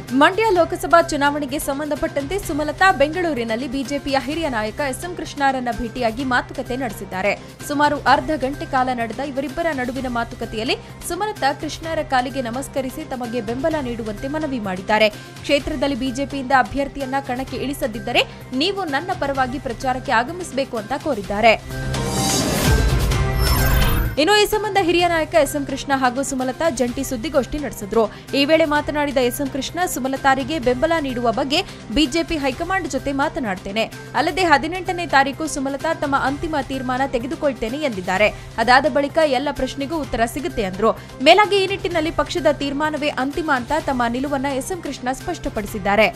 ಮಂಡ್ಯ ಲೋಕಸಭಾ ಚುನಾವಣೆಗೆ ಸಂಬಂಧಪಟ್ಟಂತೆ ಸುಮಲತಾ ಬೆಂಗಳೂರಿನಲ್ಲಿ ಬಿಜೆಪಿಯ ಹಿರಿಯ ನಾಯಕ ಎಸ್ಎಂ ಕೃಷ್ಣರನ್ನ ಭೇಟಿಯಾಗಿ ಮಾತುಕತೆ ನಡೆಸಿದ್ದಾರೆ. ಸುಮಾರು ಅರ್ಧ ಗಂಟೆ ಕಾಲ ನಡೆದ ಇವರಿಬ್ಬರ ನಡುವಿನ ಮಾತುಕತೆಯಲ್ಲಿ ಸುಮಲತಾ ಕೃಷ್ಣರ ಕಾಲಿಗೆ ನಮಸ್ಕರಿಸಿ ತಮಗೆ ಬೆಂಬಲ ನೀಡುವಂತೆ ಮನವಿ ಮಾಡಿದ್ದಾರೆ. ಕ್ಷೇತ್ರದಲ್ಲಿ ಬಿಜೆಪಿಯಿಂದ ಅಭ್ಯರ್ಥಿಯನ್ನ ಕಣಕ್ಕೆ ಇಳಿಸದಿದ್ದರೆ ನೀವು ನನ್ನ ಪರವಾಗಿ ಪ್ರಚಾರಕ್ಕೆ ಆಗಮಿಸಬೇಕು ಅಂತ ಕೋರಿದ್ದಾರೆ. ಇನ್ನು ಈ ಸಂಬಂಧ ಹಿರಿಯ ನಾಯಕ ಎಸ್ಎಂ ಕೃಷ್ಣ ಹಾಗೂ ಸುಮಲತಾ ಜಂಟಿ ಸುದ್ದಿಗೋಷ್ಠಿ ನಡೆಸಿದ್ರು. ಈ ವೇಳೆ ಮಾತನಾಡಿದ ಎಸ್ಎಂ ಕೃಷ್ಣ, ಸುಮಲತಾರಿಗೆ ಬೆಂಬಲ ನೀಡುವ ಬಗ್ಗೆ ಬಿಜೆಪಿ ಹೈಕಮಾಂಡ್ ಜೊತೆ ಮಾತನಾಡ್ತೇನೆ. ಅಲ್ಲದೆ 18ನೇ ತಾರೀಕು ಸುಮಲತಾ ತಮ್ಮ ಅಂತಿಮ ತೀರ್ಮಾನ ತೆಗೆದುಕೊಳ್ತೇನೆ ಎಂದಿದ್ದಾರೆ. ಅದಾದ ಬಳಿಕ ಎಲ್ಲ ಪ್ರಶ್ನೆಗೂ ಉತ್ತರ ಸಿಗುತ್ತೆ ಎಂದರು. ಮೇಲಾಗಿ ಈ ನಿಟ್ಟಿನಲ್ಲಿ ಪಕ್ಷದ ತೀರ್ಮಾನವೇ ಅಂತಿಮ ಅಂತ ತಮ್ಮ ನಿಲುವನ್ನ ಎಸ್ಎಂ ಕೃಷ್ಣ ಸ್ಪಷ್ಟಪಡಿಸಿದ್ದಾರೆ.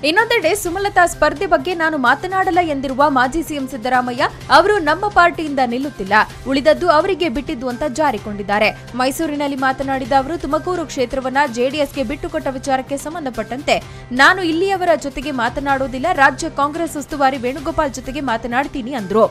ಇನ್ನೊಂದೆಡೆ ಸುಮಲತಾ ಸ್ಪರ್ಧೆ ಬಗ್ಗೆ ನಾನು ಮಾತನಾಡಲ್ಲ ಎಂದಿರುವ ಮಾಜಿ ಸಿಎಂ ಸಿದ್ದರಾಮಯ್ಯ ಅವರು ನಮ್ಮ ಪಾರ್ಟಿಯಿಂದ ನಿಲ್ಲುತ್ತಿಲ್ಲ, ಉಳಿದದ್ದು ಅವರಿಗೆ ಬಿಟ್ಟಿದ್ದು ಅಂತ ಜಾರಿಕೊಂಡಿದ್ದಾರೆ. ಮೈಸೂರಿನಲ್ಲಿ ಮಾತನಾಡಿದ ಅವರು ತುಮಕೂರು ಕ್ಷೇತ್ರವನ್ನ ಜೆಡಿಎಸ್ಗೆ ಬಿಟ್ಟುಕೊಟ್ಟ ವಿಚಾರಕ್ಕೆ ಸಂಬಂಧಪಟ್ಟಂತೆ ನಾನು ಇಲ್ಲಿಯವರ ಜೊತೆಗೆ ಮಾತನಾಡುವುದಿಲ್ಲ, ರಾಜ್ಯ ಕಾಂಗ್ರೆಸ್ ಉಸ್ತುವಾರಿ ವೇಣುಗೋಪಾಲ್ ಜೊತೆಗೆ ಮಾತನಾಡ್ತೀನಿ ಅಂದ್ರು.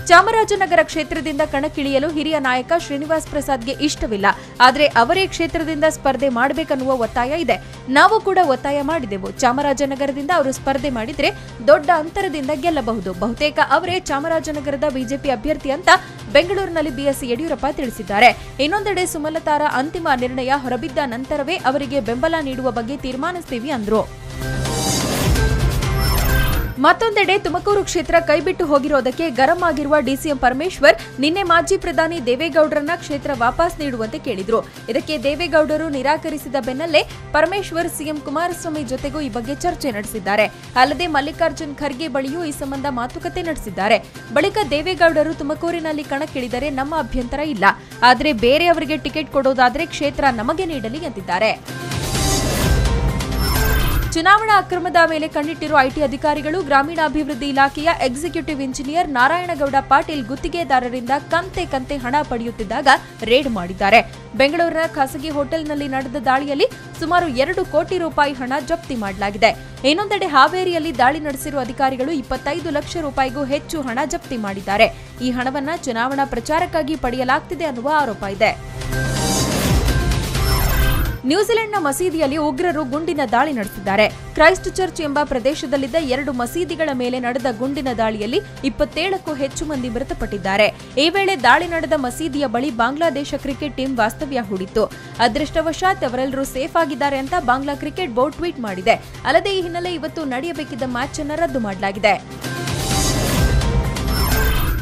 ಚಾಮರಾಜನಗರ ಕ್ಷೇತ್ರದಿಂದ ಕಣಕ್ಕಿಳಿಯಲು ಹಿರಿಯ ನಾಯಕ ಶ್ರೀನಿವಾಸ್ ಪ್ರಸಾದ್ಗೆ ಇಷ್ಟವಿಲ್ಲ. ಆದರೆ ಅವರೇ ಕ್ಷೇತ್ರದಿಂದ ಸ್ಪರ್ಧೆ ಮಾಡಬೇಕನ್ನುವ ಒತ್ತಾಯ ಇದೆ. ನಾವು ಕೂಡ ಒತ್ತಾಯ ಮಾಡಿದೆವು. ಚಾಮರಾಜನಗರದಿಂದ ಅವರು ಸ್ಪರ್ಧೆ ಮಾಡಿದ್ರೆ ದೊಡ್ಡ ಅಂತರದಿಂದ ಗೆಲ್ಲಬಹುದು. ಬಹುತೇಕ ಅವರೇ ಚಾಮರಾಜನಗರದ ಬಿಜೆಪಿ ಅಭ್ಯರ್ಥಿ ಅಂತ ಬೆಂಗಳೂರಿನಲ್ಲಿ ಬಿಎಸ್ ಯಡಿಯೂರಪ್ಪ ತಿಳಿಸಿದ್ದಾರೆ. ಇನ್ನೊಂದೆಡೆ ಸುಮಲತಾರ ಅಂತಿಮ ನಿರ್ಣಯ ಹೊರಬಿದ್ದ ನಂತರವೇ ಅವರಿಗೆ ಬೆಂಬಲ ನೀಡುವ ಬಗ್ಗೆ ತೀರ್ಮಾನಿಸ್ತೀವಿ ಅಂದ್ರು. ಮತ್ತೊಂದೆಡೆ ತುಮಕೂರು ಕ್ಷೇತ್ರ ಕೈಬಿಟ್ಟು ಹೋಗಿರೋದಕ್ಕೆ ಗರಂ ಆಗಿರುವ ಡಿಸಿಎಂ ಪರಮೇಶ್ವರ್ ನಿನ್ನೆ ಮಾಜಿ ಪ್ರಧಾನಿ ದೇವೇಗೌಡರನ್ನ ಕ್ಷೇತ್ರ ವಾಪಸ್ ನೀಡುವಂತೆ ಕೇಳಿದ್ರು. ಇದಕ್ಕೆ ದೇವೇಗೌಡರು ನಿರಾಕರಿಸಿದ ಬೆನ್ನಲ್ಲೇ ಪರಮೇಶ್ವರ್ ಸಿಎಂ ಕುಮಾರಸ್ವಾಮಿ ಜೊತೆಗೂ ಈ ಬಗ್ಗೆ ಚರ್ಚೆ ನಡೆಸಿದ್ದಾರೆ. ಅಲ್ಲದೆ ಮಲ್ಲಿಕಾರ್ಜುನ್ ಖರ್ಗೆ ಬಳಿಯೂ ಈ ಸಂಬಂಧ ಮಾತುಕತೆ ನಡೆಸಿದ್ದಾರೆ. ಬಳಿಕ ದೇವೇಗೌಡರು ತುಮಕೂರಿನಲ್ಲಿ ಕಣಕ್ಕಿಳಿದರೆ ನಮ್ಮ ಅಭ್ಯಂತರ ಇಲ್ಲ, ಆದರೆ ಬೇರೆಯವರಿಗೆ ಟಿಕೆಟ್ ಕೊಡೋದಾದ್ರೆ ಕ್ಷೇತ್ರ ನಮಗೆ ನೀಡಲಿ ಎಂದಿದ್ದಾರೆ. ಚುನಾವಣಾ ಅಕ್ರಮದ ಮೇಲೆ ಕಣ್ಣಿಟ್ಟಿರುವ ಐಟಿ ಅಧಿಕಾರಿಗಳು ಗ್ರಾಮೀಣಾಭಿವೃದ್ಧಿ ಇಲಾಖೆಯ ಎಕ್ಸಿಕ್ಯೂಟಿವ್ ಇಂಜಿನಿಯರ್ ನಾರಾಯಣಗೌಡ ಪಾಟೀಲ್ ಗುತ್ತಿಗೆದಾರರಿಂದ ಕಂತೆ ಹಣ ಪಡೆಯುತ್ತಿದ್ದಾಗ ರೇಡ್ ಮಾಡಿದ್ದಾರೆ. ಬೆಂಗಳೂರಿನ ಖಾಸಗಿ ಹೋಟೆಲ್ನಲ್ಲಿ ನಡೆದ ದಾಳಿಯಲ್ಲಿ ಸುಮಾರು 2 ಕೋಟಿ ರೂಪಾಯಿ ಹಣ ಜಪ್ತಿ ಮಾಡಲಾಗಿದೆ. ಇನ್ನೊಂದೆಡೆ ಹಾವೇರಿಯಲ್ಲಿ ದಾಳಿ ನಡೆಸಿರುವ ಅಧಿಕಾರಿಗಳು 25 ಲಕ್ಷ ರೂಪಾಯಿಗೂ ಹೆಚ್ಚು ಹಣ ಜಪ್ತಿ ಮಾಡಿದ್ದಾರೆ. ಈ ಹಣವನ್ನ ಚುನಾವಣಾ ಪ್ರಚಾರಕ್ಕಾಗಿ ಪಡೆಯಲಾಗ್ತಿದೆ ಅನ್ನುವ ಆರೋಪ ಇದೆ. ನ್ಯೂಜಿಲೆಂಡ್ನ ಮಸೀದಿಯಲ್ಲಿ ಉಗ್ರರು ಗುಂಡಿನ ದಾಳಿ ನಡೆಸಿದ್ದಾರೆ. ಕ್ರೈಸ್ಟ್ ಚರ್ಚ್ ಎಂಬ ಪ್ರದೇಶದಲ್ಲಿದ್ದ 2 ಮಸೀದಿಗಳ ಮೇಲೆ ನಡೆದ ಗುಂಡಿನ ದಾಳಿಯಲ್ಲಿ 27ಕ್ಕೂ ಹೆಚ್ಚು ಮಂದಿ ಮೃತಪಟ್ಟಿದ್ದಾರೆ. ಈ ವೇಳೆ ದಾಳಿ ನಡೆದ ಮಸೀದಿಯ ಬಳಿ ಬಾಂಗ್ಲಾದೇಶ ಕ್ರಿಕೆಟ್ ಟೀಮ್ ವಾಸ್ತವ್ಯ ಹೂಡಿತ್ತು. ಅದೃಷ್ಟವಶಾತ್ ಅವರೆಲ್ಲರೂ ಸೇಫ್ ಆಗಿದ್ದಾರೆ ಅಂತ ಬಾಂಗ್ಲಾ ಕ್ರಿಕೆಟ್ ಬೋರ್ಡ್ ಟ್ವೀಟ್ ಮಾಡಿದೆ. ಅಲ್ಲದೆ ಈ ಹಿನ್ನೆಲೆ ಇವತ್ತು ನಡೆಯಬೇಕಿದ್ದ ಮ್ಯಾಚ್ ಅನ್ನು ರದ್ದು ಮಾಡಲಾಗಿದೆ.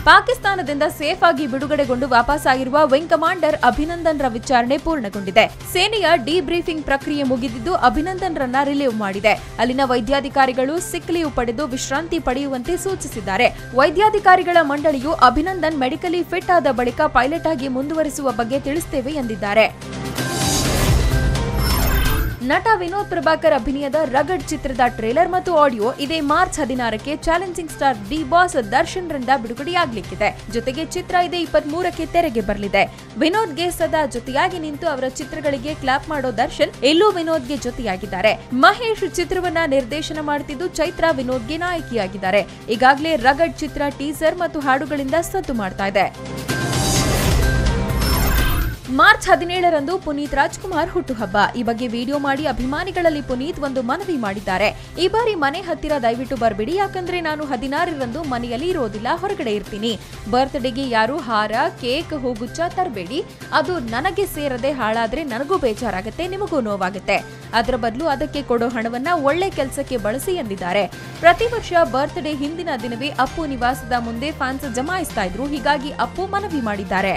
ಪಾಕಿಸ್ತಾನದಿಂದ ಸೇಫ್ ಆಗಿ ಬಿಡುಗಡೆಗೊಂಡು ವಾಪಸ್ಸಾಗಿರುವ ವಿಂಗ್ ಕಮಾಂಡರ್ ಅಭಿನಂದನ್ರ ವಿಚಾರಣೆ ಪೂರ್ಣಗೊಂಡಿದೆ. ಸೇನೆಯ ಡಿಬ್ರೀಫಿಂಗ್ ಪ್ರಕ್ರಿಯೆ ಮುಗಿದಿದ್ದು ಅಭಿನಂದನ್ರನ್ನ ರಿಲೀವ್ ಮಾಡಿದೆ. ಅಲ್ಲಿನ ವೈದ್ಯಾಧಿಕಾರಿಗಳು ಸಿಕ್ ಲೀವ್ ಪಡೆದು ವಿಶ್ರಾಂತಿ ಪಡೆಯುವಂತೆ ಸೂಚಿಸಿದ್ದಾರೆ. ವೈದ್ಯಾಧಿಕಾರಿಗಳ ಮಂಡಳಿಯು ಅಭಿನಂದನ್ ಮೆಡಿಕಲಿ ಫಿಟ್ ಆದ ಬಳಿಕ ಪೈಲಟ್ ಆಗಿ ಮುಂದುವರಿಸುವ ಬಗ್ಗೆ ತಿಳಿಸುತ್ತೇವೆ ಎಂದಿದ್ದಾರೆ. ನಟ ವಿನೋದ್ ಪ್ರಭಾಕರ್ ಅಭಿನಯದ ರಗಡ್ ಚಿತ್ರದ ಟ್ರೇಲರ್ ಮತ್ತು ಆಡಿಯೋ ಇದೇ ಮಾರ್ಚ್ 16ಕ್ಕೆ challenging star D boss Darshan ರಿಂದ ಬಿಡುಗಡೆಯಾಗಲಿಕ್ಕಿದೆ. ಜೊತೆಗೆ ಚಿತ್ರ ಇದೇ 23ಕ್ಕೆ ತೆರೆಗೆ ಬರಲಿದೆ. ವಿನೋದ್ಗೆ ಸದಾ ಜೊತೆಯಾಗಿ ನಿಂತು ಅವರ ಚಿತ್ರಗಳಿಗೆ ಕ್ಲಾಪ್ ಮಾಡೋ ದರ್ಶನ್ ಇಲ್ಲೂ ವಿನೋದ್ಗೆ ಜೊತೆಯಾಗಿದ್ದಾರೆ. ಮಹೇಶ್ ಚಿತ್ರವನ್ನ ನಿರ್ದೇಶನ ಮಾಡುತ್ತಿದ್ದು ಚೈತ್ರಾ ವಿನೋದ್ಗೆ ನಾಯಕಿಯಾಗಿದ್ದಾರೆ. ಈಗಾಗಲೇ ರಗಡ್ ಚಿತ್ರ ಟೀಸರ್ ಮತ್ತು ಹಾಡುಗಳಿಂದ ಸದ್ದು ಮಾಡ್ತಾ ಇದೆ. ಮಾರ್ಚ್ 17ರಂದು ಪುನೀತ್ ರಾಜ್ಕುಮಾರ್ ಹುಟ್ಟುಹಬ್ಬ. ಈ ಬಗ್ಗೆ ವಿಡಿಯೋ ಮಾಡಿ ಅಭಿಮಾನಿಗಳಲ್ಲಿ ಪುನೀತ್ ಒಂದು ಮನವಿ ಮಾಡಿದ್ದಾರೆ. ಈ ಬಾರಿ ಮನೆ ಹತ್ತಿರ ದಯವಿಟ್ಟು ಬರಬೇಡಿ, ಯಾಕಂದ್ರೆ ನಾನು 16ರಂದು ಮನೆಯಲ್ಲಿ ಇರೋದಿಲ್ಲ, ಹೊರಗಡೆ ಇರ್ತೀನಿ. ಬರ್ತ್ಡೇಗೆ ಯಾರು ಹಾರ, ಕೇಕ್, ಹೂಗುಚ್ಚ ತರಬೇಡಿ. ಅದು ನನಗೆ ಸೇರದೆ ಹಾಳಾದ್ರೆ ನನಗೂ ಬೇಜಾರಾಗುತ್ತೆ, ನಿಮಗೂ ನೋವಾಗುತ್ತೆ. ಅದರ ಬದಲು ಅದಕ್ಕೆ ಕೊಡೋ ಹಣವನ್ನ ಒಳ್ಳೆ ಕೆಲಸಕ್ಕೆ ಬಳಸಿ ಎಂದಿದ್ದಾರೆ. ಪ್ರತಿ ವರ್ಷ ಬರ್ತ್ಡೇ ಹಿಂದಿನ ದಿನವೇ ಅಪ್ಪು ನಿವಾಸದ ಮುಂದೆ ಫ್ಯಾನ್ಸ್ ಜಮಾಯಿಸ್ತಾ ಇದ್ರು. ಹೀಗಾಗಿ ಅಪ್ಪು ಮನವಿ ಮಾಡಿದ್ದಾರೆ.